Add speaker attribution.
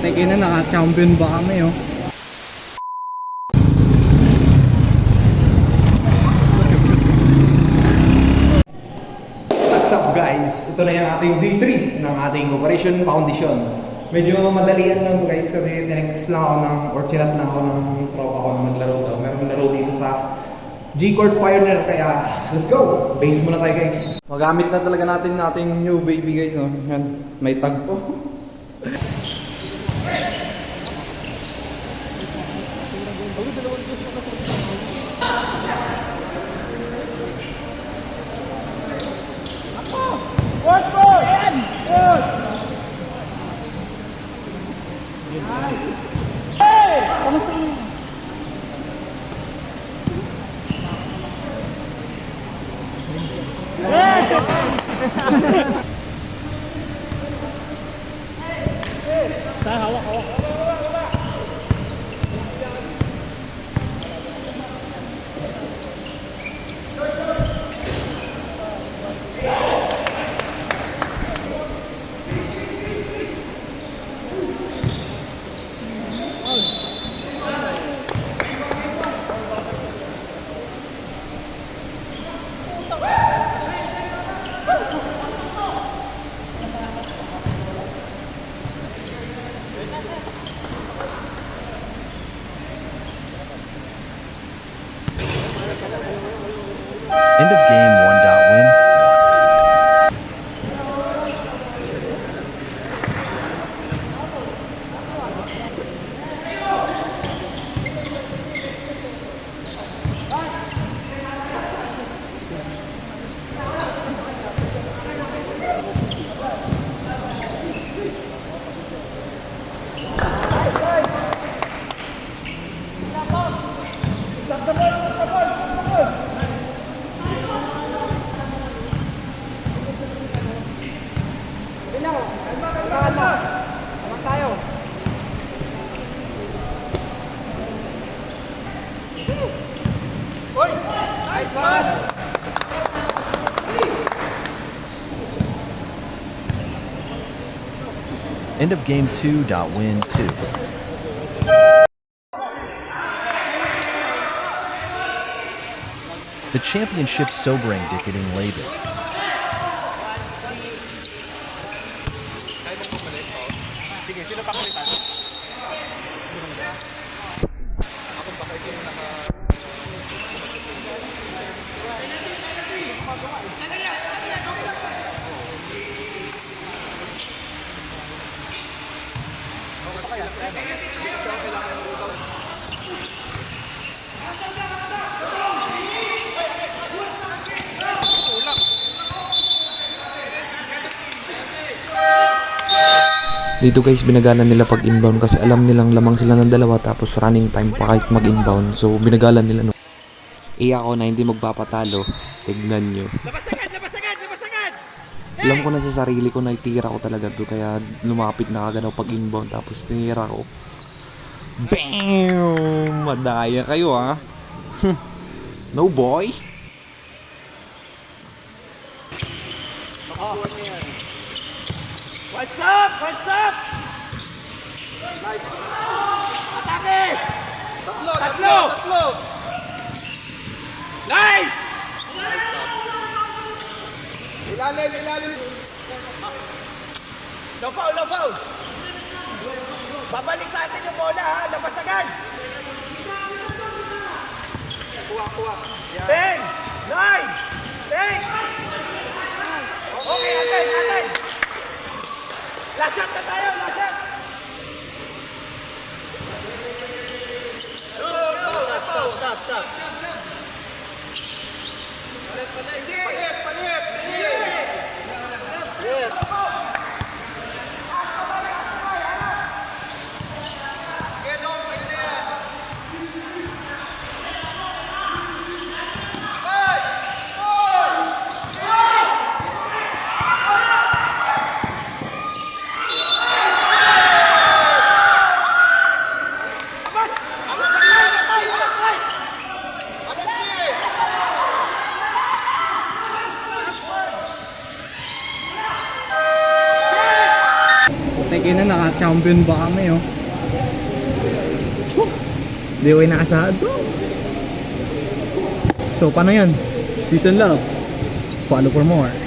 Speaker 1: Teka na, naka-champion ba kami oh. What's up guys? Ito na yung ating day 3 ng ating Operation Foundation. Medyo madalian lang to guys kasi tinext lang ako ng, or chinat lang ako ng tropa ko na maglaro daw. Meron laro dito sa G-Court Pioneer, kaya let's go! Base muna tayo guys. Magamit na talaga natin nating new baby guys oh. Yan, may tag po.
Speaker 2: End of game, one dot win. End of game two, dot win two. The championship sobering dicketing label.
Speaker 3: Dito guys, binagalan nila pag inbound kasi alam nilang lamang sila ng dalawa tapos running time pa kahit mag inbound. So binagalan nila no. Ako na hindi magpapatalo. Tignan nyo.
Speaker 4: Labas agad!
Speaker 3: Alam ko na sa sarili ko na itira ko talaga to kaya lumapit na agad ako pag inbound tapos tinira ko. BAM! Madaya kayo ha. No boy.
Speaker 4: What's up? Nice. Atake! Tatlo! Nice! Ilalim. No foul. Babalik sa atin yung bola ha. Labas agad. Kuha. 10, 9, 10. Okay, atay. Last shot na tayo, last shot! Stop! Palit! Yes!
Speaker 1: Ina, naka-champion ba kami, oh. Di ko inaasahan to. So, paano yan? Peace and love. Follow for more.